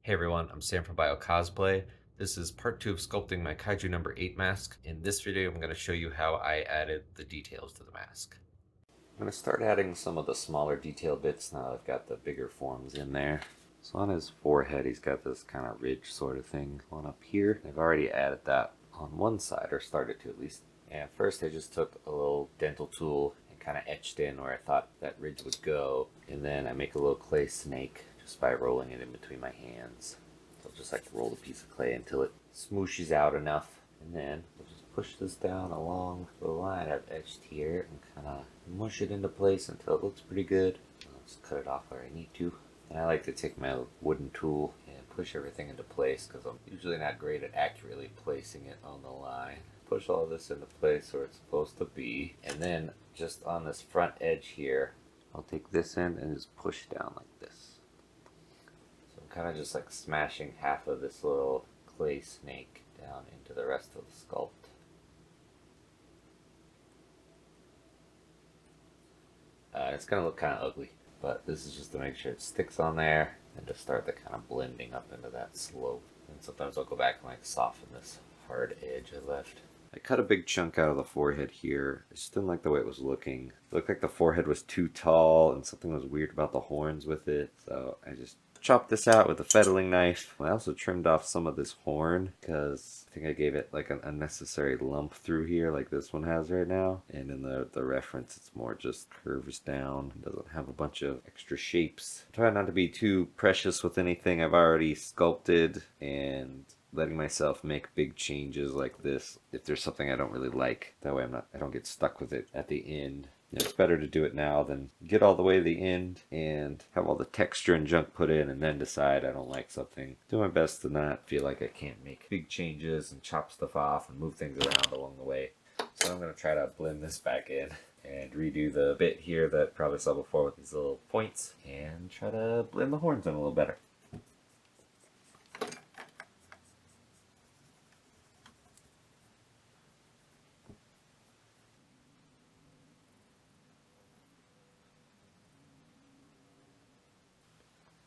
Hey everyone, I'm Sam from Bio Cosplay. This is part 2 of sculpting my Kaiju number 8 mask. In this video, I'm going to show you how I added the details to the mask. I'm going to start adding some of the smaller detail bits now that I've got the bigger forms in there. So on his forehead, he's got this kind of ridge sort of thing on up here. I've already added that on one side, or started to at least. And first I just took a little dental tool and kind of etched in where I thought that ridge would go. And then I make a little clay snake just by rolling it in between my hands. So I'll just like roll the piece of clay until it smooshes out enough. And then we'll just push this down along the line I've etched here and kind of mush it into place until it looks pretty good. I'll just cut it off where I need to. And I like to take my wooden tool and push everything into place because I'm usually not great at accurately placing it on the line. Push all this into place where it's supposed to be. And then just on this front edge here, I'll take this end and just push down like this. So I'm kind of just like smashing half of this little clay snake down into the rest of the sculpt. It's going to look kind of ugly, but this is just to make sure it sticks on there and to start the kind of blending up into that slope. And sometimes I'll go back and like soften this hard edge I left. I cut a big chunk out of the forehead here. I just didn't like the way it was looking. It looked like the forehead was too tall and something was weird about the horns with it. So I just chopped this out with a fettling knife. I also trimmed off some of this horn because I think I gave it like an unnecessary lump through here like this one has right now. And in the reference it's more just curves down. It doesn't have a bunch of extra shapes. I try not to be too precious with anything I've already sculpted, and letting myself make big changes like this if there's something I don't really like. That way I don't get stuck with it at the end. It's better to do it now than get all the way to the end and have all the texture and junk put in and then decide I don't like something. Do my best to not feel like I can't make big changes and chop stuff off and move things around along the way. So I'm going to try to blend this back in and redo the bit here that I probably saw before with these little points and try to blend the horns in a little better.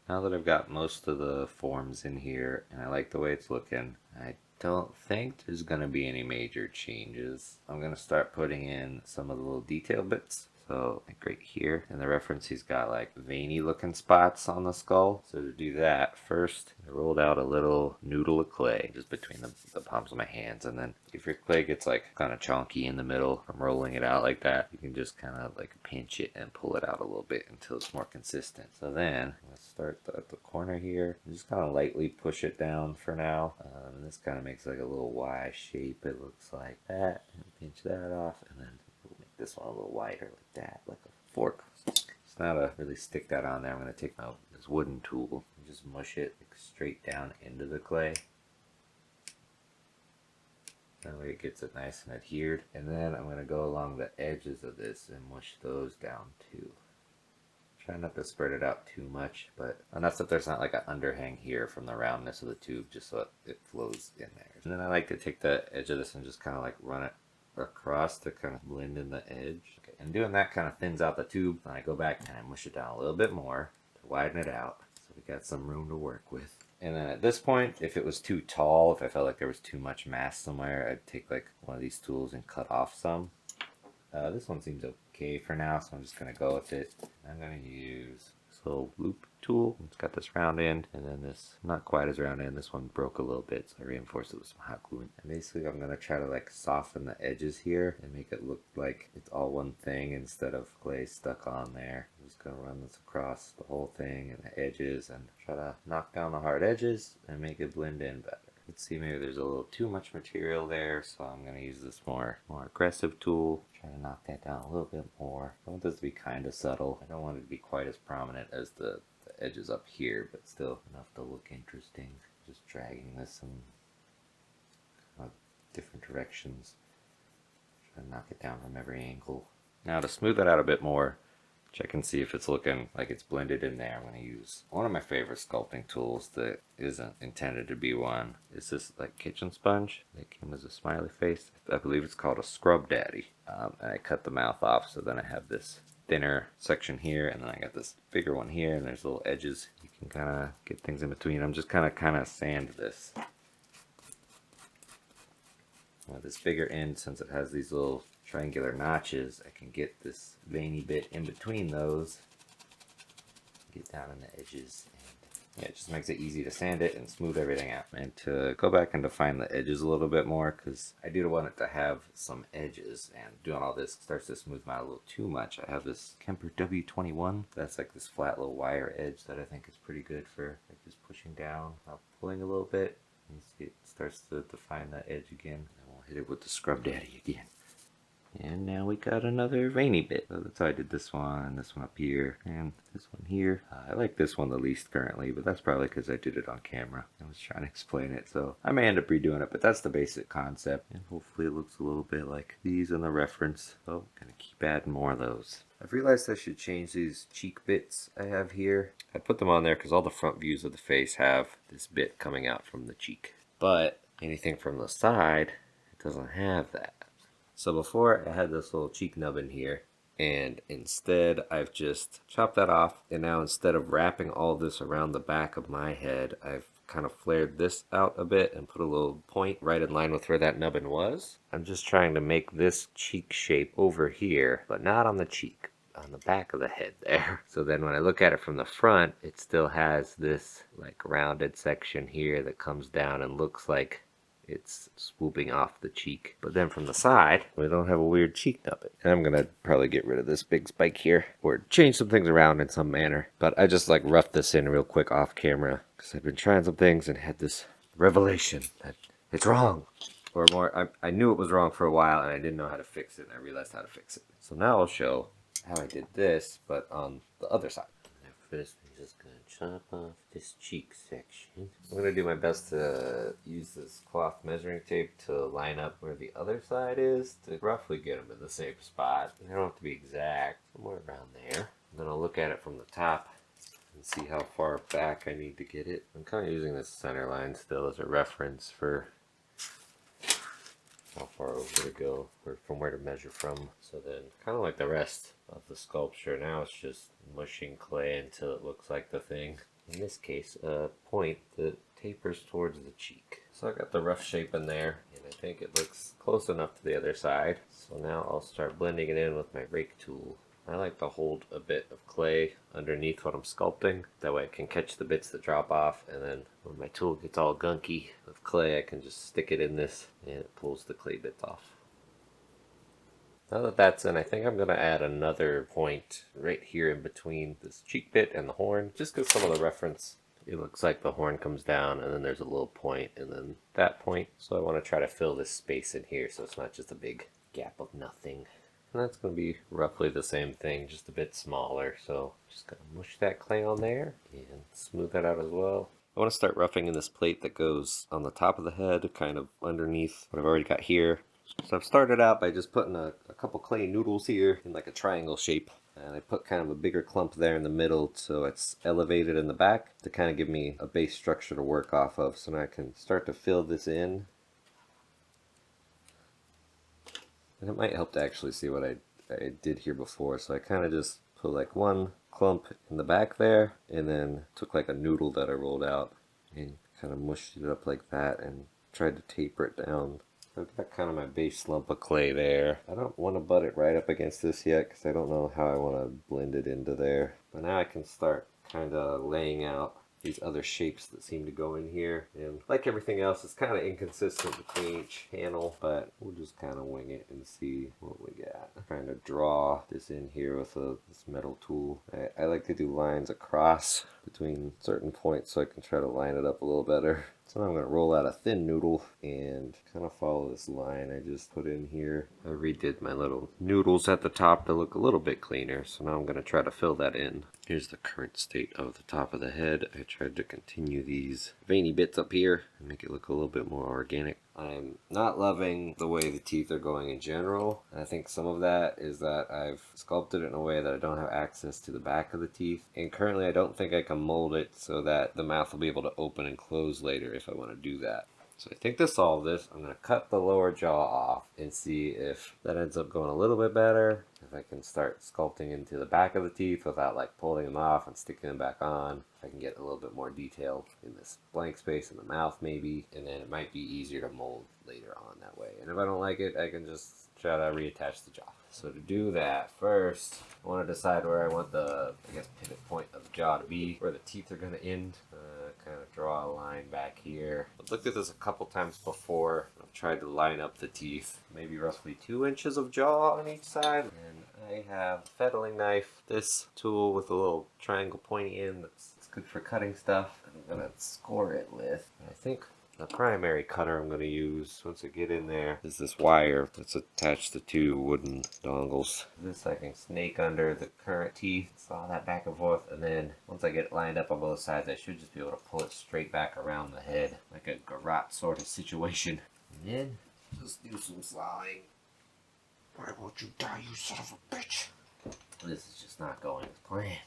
Now that I've got most of the forms in here and I like the way it's looking, I don't think there's going to be any major changes. I'm going to start putting in some of the little detail bits. So like right here in the reference, he's got like veiny looking spots on the skull. So to do that, first I rolled out a little noodle of clay just between the palms of my hands. And then if your clay gets like kind of chunky in the middle from rolling it out like that, you can just kind of like pinch it and pull it out a little bit until it's more consistent. So then let's start at the corner here and just kind of lightly push it down for now. And this kind of makes like a little Y shape. It looks like that. And pinch that off, and then we'll make this one a little wider like that, like a fork. So now to really stick that on there, I'm going to take this wooden tool and just mush it like straight down into the clay. That way it gets it nice and adhered. And then I'm going to go along the edges of this and mush those down too. Try not to spread it out too much, but enough that there's not like an underhang here from the roundness of the tube, just so it flows in there. And then I like to take the edge of this and just kind of like run it across to kind of blend in the edge. Okay, and doing that kind of thins out the tube. Then I go back and I mush it down a little bit more to widen it out, so we got some room to work with. And then at this point, if it was too tall, if I felt like there was too much mass somewhere, I'd take like one of these tools and cut off some. This one seems okay for now, so I'm just going to go with it. I'm going to use this little loop tool. It's got this round end, and then this not quite as round end. This one broke a little bit, so I reinforced it with some hot glue. And basically I'm going to try to like soften the edges here and make it look like it's all one thing instead of clay stuck on there. I'm just going to run this across the whole thing and the edges and try to knock down the hard edges and make it blend in better. Let's see, maybe there's a little too much material there, so I'm going to use this more aggressive tool. Try to knock that down a little bit more. I want this to be kind of subtle. I don't want it to be quite as prominent as the edges up here, but still enough to look interesting. Just dragging this in different directions. Try to knock it down from every angle. Now to smooth it out a bit more, check and see if it's looking like it's blended in there. I'm going to use one of my favorite sculpting tools that isn't intended to be one. It's this like kitchen sponge that came as a smiley face. I believe it's called a scrub daddy. And I cut the mouth off, so then I have this thinner section here, and then I got this bigger one here, and there's little edges. You can kind of get things in between. I'm just kind of sand this. This bigger end, since it has these little triangular notches, I can get this veiny bit in between those, get down on the edges, and yeah, it just makes it easy to sand it and smooth everything out. And to go back and define the edges a little bit more, because I do want it to have some edges, and doing all this starts to smooth them out a little too much. I have this Kemper W21, that's like this flat little wire edge that I think is pretty good for like just pushing down while pulling a little bit. You see it starts to define that edge again. Hit it with the Scrub Daddy again. And now we got another veiny bit. So that's how I did this one up here, and this one here. I like this one the least currently, but that's probably because I did it on camera. I was trying to explain it, so I may end up redoing it, but that's the basic concept. And hopefully it looks a little bit like these in the reference. So I'm gonna keep adding more of those. I've realized I should change these cheek bits I have here. I put them on there because all the front views of the face have this bit coming out from the cheek. But anything from the side, doesn't have that. So before I had this little cheek nub in here, and instead I've just chopped that off, and now instead of wrapping all this around the back of my head, I've kind of flared this out a bit and put a little point right in line with where that nubbin was. I'm just trying to make this cheek shape over here, but not on the cheek, on the back of the head there. So then when I look at it from the front, it still has this like rounded section here that comes down and looks like it's swooping off the cheek. But then from the side, we don't have a weird cheek nubbin. And I'm gonna probably get rid of this big spike here, or change some things around in some manner. But I just like roughed this in real quick off camera, because I've been trying some things and had this revelation that it's wrong. Or more, I knew it was wrong for a while and I didn't know how to fix it, and I realized how to fix it. So now I'll show how I did this, but on the other side. First, I'm just going to chop off this cheek section. I'm going to do my best to use this cloth measuring tape to line up where the other side is to roughly get them in the same spot. They don't have to be exact, somewhere around there. And then I'll look at it from the top and see how far back I need to get it. I'm kind of using this center line still as a reference for how far over to go, or from where to measure from. So then, kind of like the rest of the sculpture, now it's just mushing clay until it looks like the thing. In this case, a point that tapers towards the cheek. So I got the rough shape in there, and I think it looks close enough to the other side. So now I'll start blending it in with my rake tool. I like to hold a bit of clay underneath what I'm sculpting. That way I can catch the bits that drop off, and then when my tool gets all gunky with clay, I can just stick it in this and it pulls the clay bits off. Now that that's in, I think I'm going to add another point right here in between this cheek bit and the horn, just because some of the reference, it looks like the horn comes down and then there's a little point and then that point. So I want to try to fill this space in here so it's not just a big gap of nothing. And that's going to be roughly the same thing, just a bit smaller. So just going to mush that clay on there and smooth that out as well. I want to start roughing in this plate that goes on the top of the head, kind of underneath what I've already got here. So I've started out by just putting a couple clay noodles here in like a triangle shape. And I put kind of a bigger clump there in the middle so it's elevated in the back to kind of give me a base structure to work off of. So now I can start to fill this in. And it might help to actually see what I did here before. So I kind of just put like one clump in the back there, and then took like a noodle that I rolled out and kind of mushed it up like that and tried to taper it down. I've got kind of my base lump of clay there. I don't want to butt it right up against this yet because I don't know how I want to blend it into there. But now I can start kind of laying out these other shapes that seem to go in here, and like everything else, it's kind of inconsistent between each panel, but we'll just kind of wing it and see what we got. I'm trying to draw this in here with this metal tool. I like to do lines across between certain points so I can try to line it up a little better. So now I'm going to roll out a thin noodle and kind of follow this line I just put in here. I redid my little noodles at the top to look a little bit cleaner, so now I'm going to try to fill that in. Here's the current state of the top of the head. I tried to continue these veiny bits up here and make it look a little bit more organic. I'm not loving the way the teeth are going in general. I think some of that is that I've sculpted it in a way that I don't have access to the back of the teeth. And currently I don't think I can mold it so that the mouth will be able to open and close later if I want to do that. So I think to solve this, I'm going to cut the lower jaw off and see if that ends up going a little bit better. If I can start sculpting into the back of the teeth without like pulling them off and sticking them back on. If I can get a little bit more detail in this blank space in the mouth maybe, and then it might be easier to mold later on that way. And if I don't like it, I can just try to reattach the jaw. So to do that, first I want to decide where I want the, I guess, pivot point of the jaw to be, where the teeth are going to end. Kind of draw a line back here. I've looked at this a couple times before. I've tried to line up the teeth, maybe roughly 2 inches of jaw on each side. And I have a fettling knife, this tool with a little triangle pointy end that's good for cutting stuff. I'm going to score it with, I think, the primary cutter I'm going to use once I get in there is this wire that's attached to 2 wooden dongles. This I can snake under the current teeth, saw that back and forth, and then once I get it lined up on both sides, I should just be able to pull it straight back around the head, like a garrote sort of situation. And then just do some sawing. Why won't you die, you son of a bitch? This is just not going as planned.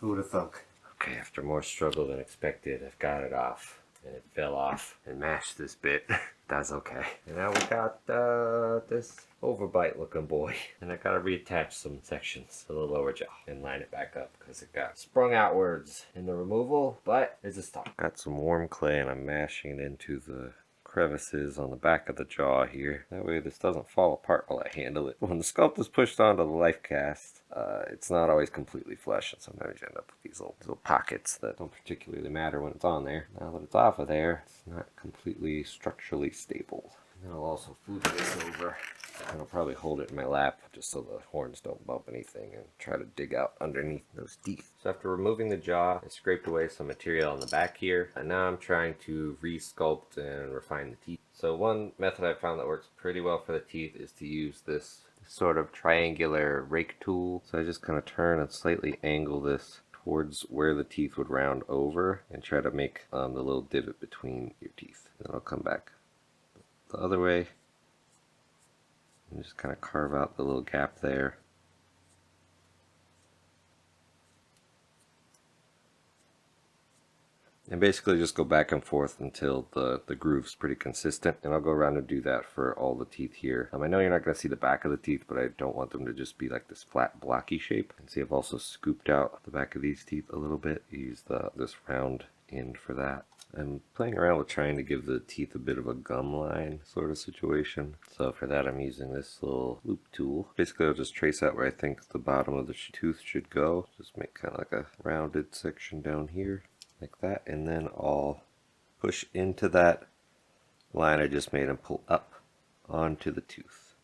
Who would have thunk? Okay, after more struggle than expected, I've got it off. And it fell off and mashed this bit. That's okay. And now we got this overbite looking boy. And I gotta reattach some sections to the lower jaw and line it back up because it got sprung outwards in the removal, but it's a stop. Got some warm clay and I'm mashing it into the crevices on the back of the jaw here. That way this doesn't fall apart while I handle it. When the sculpt is pushed onto the life cast, it's not always completely flush, and sometimes you end up with these little pockets that don't particularly matter when it's on there. Now that it's off of there, it's not completely structurally stable. And then I'll also food this over, and I'll probably hold it in my lap just so the horns don't bump anything and try to dig out underneath those teeth. So after removing the jaw, I scraped away some material on the back here, and now I'm trying to re-sculpt and refine the teeth. So one method I found that works pretty well for the teeth is to use this sort of triangular rake tool. So I just kind of turn and slightly angle this towards where the teeth would round over and try to make the little divot between your teeth. Then I'll come back the other way and just kind of carve out the little gap there. And basically just go back and forth until the groove's pretty consistent. And I'll go around and do that for all the teeth here. I know you're not going to see the back of the teeth, but I don't want them to just be like this flat blocky shape. And see, I've also scooped out the back of these teeth a little bit. Use this round end for that. I'm playing around with trying to give the teeth a bit of a gum line sort of situation. So for that I'm using this little loop tool. Basically I'll just trace out where I think the bottom of the tooth should go. Just make kind of like a rounded section down here. Like that, and then I'll push into that line I just made and pull up onto the tooth.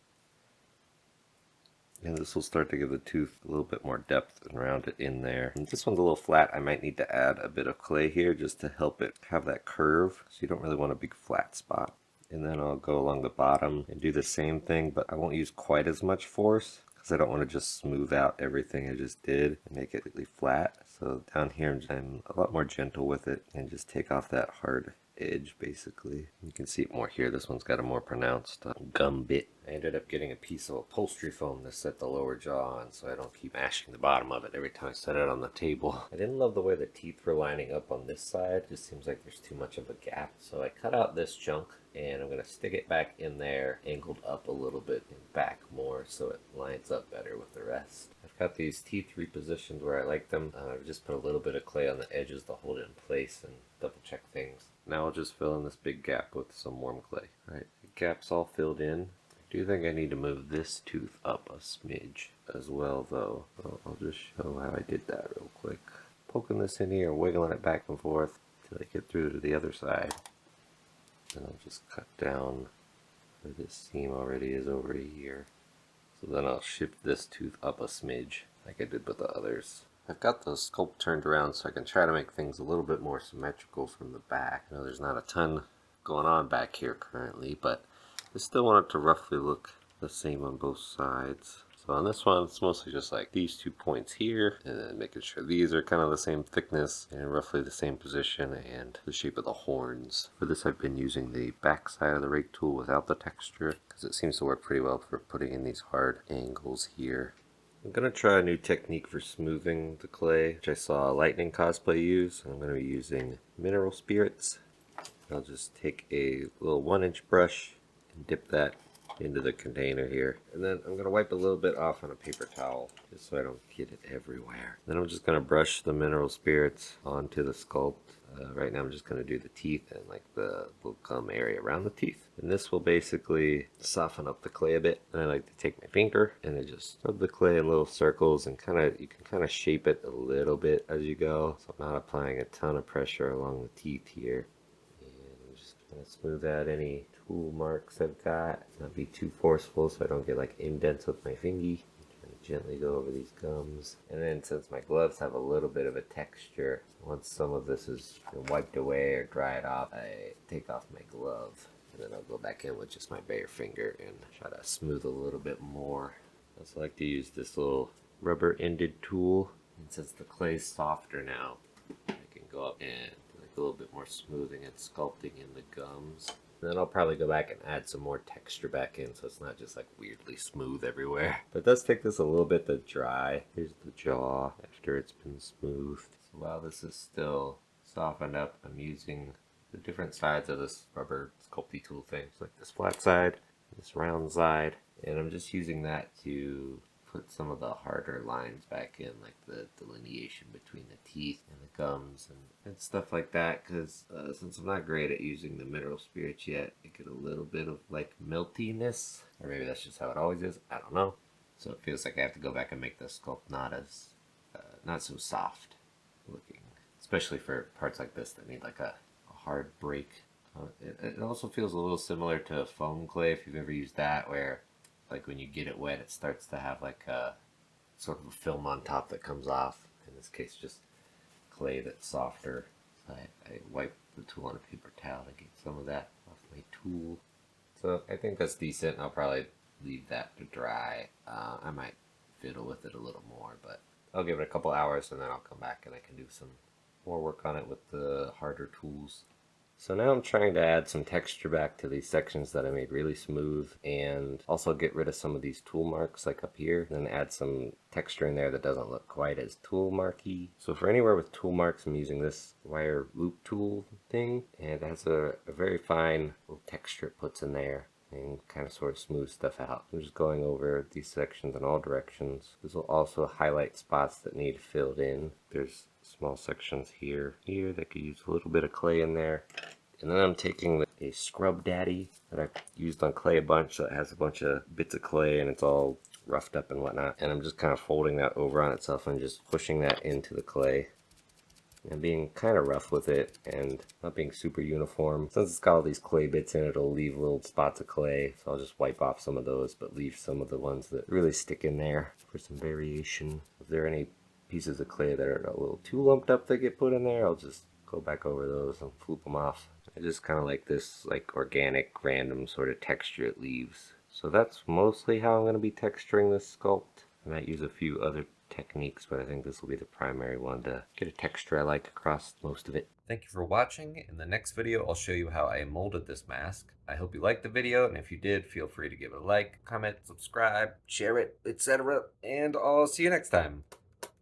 And this will start to give the tooth a little bit more depth and round it in there. And this one's a little flat. I might need to add a bit of clay here just to help it have that curve. So you don't really want a big flat spot. And then I'll go along the bottom and do the same thing, but I won't use quite as much force because I don't want to just smooth out everything I just did and make it completely flat. So down here I'm a lot more gentle with it and just take off that hard edge basically. You can see it more here. This one's got a more pronounced gum bit. I ended up getting a piece of upholstery foam to set the lower jaw on so I don't keep mashing the bottom of it every time I set it on the table. I didn't love the way the teeth were lining up on this side. It just seems like there's too much of a gap. So I cut out this chunk and I'm going to stick it back in there, angled up a little bit and back more so it lines up better with the rest. I've got these teeth repositioned where I like them. I've just put a little bit of clay on the edges to hold it in place and double check things. Now I'll just fill in this big gap with some warm clay. Alright, the gap's all filled in. I do think I need to move this tooth up a smidge as well though. So I'll just show how I did that real quick. Poking this in here, wiggling it back and forth till I get through to the other side. And I'll just cut down where this seam already is over here. So then I'll shift this tooth up a smidge like I did with the others. I've got the sculpt turned around so I can try to make things a little bit more symmetrical from the back. I know there's not a ton going on back here currently, but I still want it to roughly look the same on both sides. So on this one, it's mostly just like these 2 points here, and then making sure these are kind of the same thickness and roughly the same position and the shape of the horns. For this, I've been using the back side of the rake tool without the texture because it seems to work pretty well for putting in these hard angles here. I'm going to try a new technique for smoothing the clay, which I saw Lightning Cosplay use. I'm going to be using mineral spirits. I'll just take a little 1-inch brush and dip that into the container here. And then I'm going to wipe a little bit off on a paper towel just so I don't get it everywhere. Then I'm just going to brush the mineral spirits onto the sculpt. Right now I'm just going to do the teeth and like the little gum area around the teeth. And this will basically soften up the clay a bit. And I like to take my finger and I just rub the clay in little circles and you can kind of shape it a little bit as you go. So I'm not applying a ton of pressure along the teeth here. Gonna smooth out any tool marks I've got. Not be too forceful so I don't get like indents with my fingy. Trying to gently go over these gums. And then since my gloves have a little bit of a texture, once some of this is wiped away or dried off, I take off my glove. And then I'll go back in with just my bare finger and try to smooth a little bit more. I also like to use this little rubber-ended tool. And since the clay's softer now, I can go up and a little bit more smoothing and sculpting in the gums. And then I'll probably go back and add some more texture back in so it's not just like weirdly smooth everywhere. But it does take this a little bit to dry. Here's the jaw after it's been smoothed. So while this is still softened up, I'm using the different sides of this rubber sculpty tool thing. So like this flat side, this round side, and I'm just using that to put some of the harder lines back in, like the delineation between the teeth and the gums and stuff like that, because since I'm not great at using the mineral spirits yet, I get a little bit of like meltiness, or maybe that's just how it always is, I don't know. So it feels like I have to go back and make the sculpt not so soft looking, especially for parts like this that need like a hard break. It also feels a little similar to foam clay, if you've ever used that, where like when you get it wet, it starts to have like a sort of a film on top that comes off. In this case, just clay that's softer. So I wipe the tool on a paper towel to get some of that off my tool. So I think that's decent. I'll probably leave that to dry. I might fiddle with it a little more, but I'll give it a couple hours and then I'll come back and I can do some more work on it with the harder tools. So now I'm trying to add some texture back to these sections that I made really smooth and also get rid of some of these tool marks like up here and then add some texture in there that doesn't look quite as tool marky. So for anywhere with tool marks, I'm using this wire loop tool thing, and it has a very fine little texture it puts in there and kind of sort of smooth stuff out. I'm just going over these sections in all directions. This will also highlight spots that need filled in. There's small sections here that could use a little bit of clay in there. And then I'm taking a scrub daddy that I've used on clay a bunch, so it has a bunch of bits of clay and it's all roughed up and whatnot. And I'm just kind of folding that over on itself and just pushing that into the clay. And being kind of rough with it and not being super uniform. Since it's got all these clay bits in it, it'll leave little spots of clay. So I'll just wipe off some of those, but leave some of the ones that really stick in there for some variation. If there are any pieces of clay that are a little too lumped up that get put in there, I'll just go back over those and flip them off. I just kind of like this like organic random sort of texture it leaves. So that's mostly how I'm going to be texturing this sculpt. I might use a few other techniques, but I think this will be the primary one to get a texture I like across most of it. Thank you for watching. In the next video, I'll show you how I molded this mask. I hope you liked the video, and if you did, feel free to give it a like, comment, subscribe, share it, etc. And I'll see you next time.